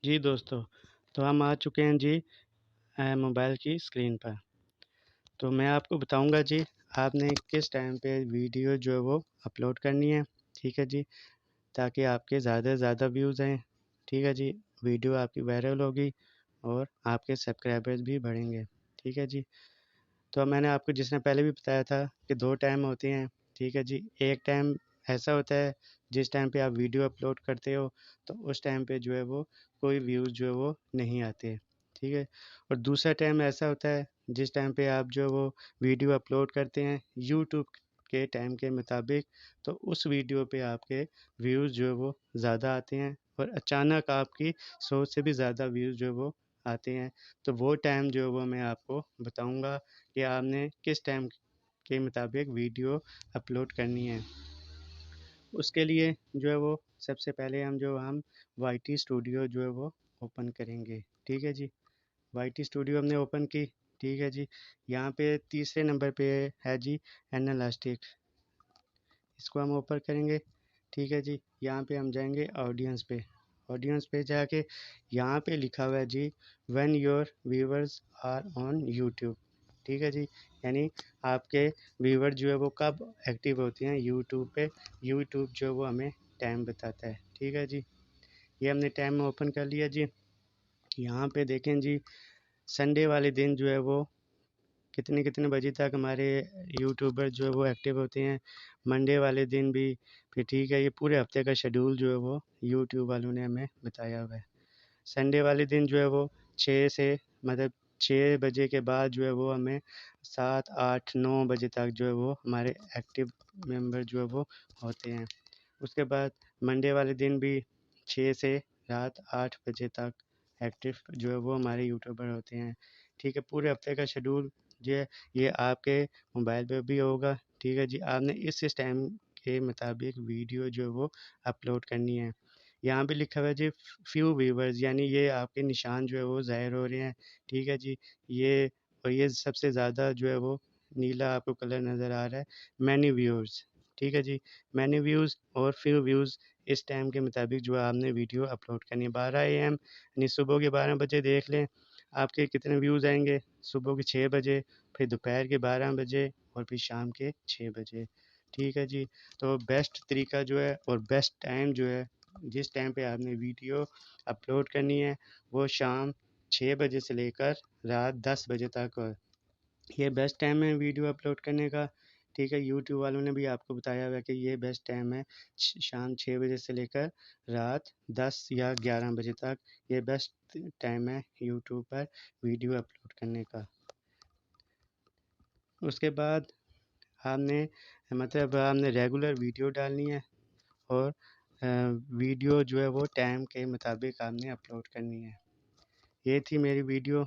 जी दोस्तों, तो हम आ चुके हैं जी मोबाइल की स्क्रीन पर। तो मैं आपको बताऊंगा जी, आपने किस टाइम पे वीडियो जो है वो अपलोड करनी है। ठीक है जी, ताकि आपके ज़्यादा से ज़्यादा व्यूज़ आएँ। ठीक है जी, वीडियो आपकी वायरल होगी और आपके सब्सक्राइबर्स भी बढ़ेंगे। ठीक है जी, तो मैंने आपको जिसने पहले भी बताया था कि 2 टाइम होते हैं। ठीक है जी, एक टाइम ऐसा होता है जिस टाइम पे आप वीडियो अपलोड करते हो, तो उस टाइम पे जो है वो कोई व्यूज़ जो है वो नहीं आते। ठीक है, और दूसरा टाइम ऐसा होता है जिस टाइम पे आप जो है वो वीडियो अपलोड करते हैं यूट्यूब के टाइम के मुताबिक, तो उस वीडियो पे आपके व्यूज़ जो है वो ज़्यादा आते हैं और अचानक आपकी सोच से भी ज़्यादा व्यूज़ जो है वो आते हैं। तो वो टाइम जो है वो मैं आपको बताऊंगा कि आपने किस टाइम के मुताबिक वीडियो अपलोड करनी है। उसके लिए जो है वो सबसे पहले हम वाई टी स्टूडियो जो है वो ओपन करेंगे। ठीक है जी, वाई टी स्टूडियो हमने ओपन की। ठीक है जी, यहाँ पे तीसरे नंबर पे है जी एनालास्टिक, इसको हम ओपन करेंगे। ठीक है जी, यहाँ पे हम जाएंगे ऑडियंस पे। ऑडियंस पे जाके यहाँ पे लिखा हुआ है जी when your viewers are on YouTube. ठीक है जी, यानी आपके व्यूअर जो है वो कब एक्टिव होते हैं यूट्यूब पे। यूट्यूब जो है वो हमें टाइम बताता है। ठीक है जी, ये हमने टाइम ओपन कर लिया जी। यहाँ पे देखें जी, संडे वाले दिन जो है वो कितने कितने बजे तक हमारे यूट्यूबर जो है वो एक्टिव होते हैं। मंडे वाले दिन भी। फिर ठीक है, ये पूरे हफ्ते का शेड्यूल जो है वो यूट्यूब वालों ने हमें बताया हुआ है। संडे वाले दिन जो है वो 6 से मतलब 6 बजे के बाद जो है वो हमें 7 8 9 बजे तक जो है वो हमारे एक्टिव मेंबर जो है वो होते हैं। उसके बाद मंडे वाले दिन भी 6 से रात 8 बजे तक एक्टिव जो है वो हमारे यूट्यूबर होते हैं। ठीक है, पूरे हफ्ते का शेड्यूल जो है ये आपके मोबाइल पे भी होगा। ठीक है जी, आपने इस टाइम के मुताबिक वीडियो जो है वो अपलोड करनी है। यहाँ पे लिखा हुआ है जी फ्यू व्यूवर्स, यानी ये आपके निशान जो है वो ज़ाहिर हो रहे हैं। ठीक है जी, ये और ये सबसे ज़्यादा जो है वो नीला आपको कलर नज़र आ रहा है, मैनी व्यूअर्स। ठीक है जी, मैनी व्यूज़ और फ्यू व्यूज़ इस टाइम के मुताबिक जो है आपने वीडियो अपलोड करनी है। 12 AM यानी सुबह के 12 बजे देख लें आपके कितने व्यूज़ आएंगे। सुबह के 6 बजे, फिर दोपहर के 12 बजे और फिर शाम के 6 बजे। ठीक है जी, तो बेस्ट तरीका जो है और बेस्ट टाइम जो है जिस टाइम पे आपने वीडियो अपलोड करनी है वो शाम 6 बजे से लेकर रात 10 बजे तक हो। ये बेस्ट टाइम है वीडियो अपलोड करने का। ठीक है, यूट्यूब वालों ने भी आपको बताया हुआ है कि ये बेस्ट टाइम है शाम 6 बजे से लेकर रात 10 या 11 बजे तक। ये बेस्ट टाइम है यूट्यूब पर वीडियो अपलोड करने का। उसके बाद आपने आपने रेगुलर वीडियो डालनी है और वीडियो जो है वो टाइम के मुताबिक आपने अपलोड करनी है। ये थी मेरी वीडियो।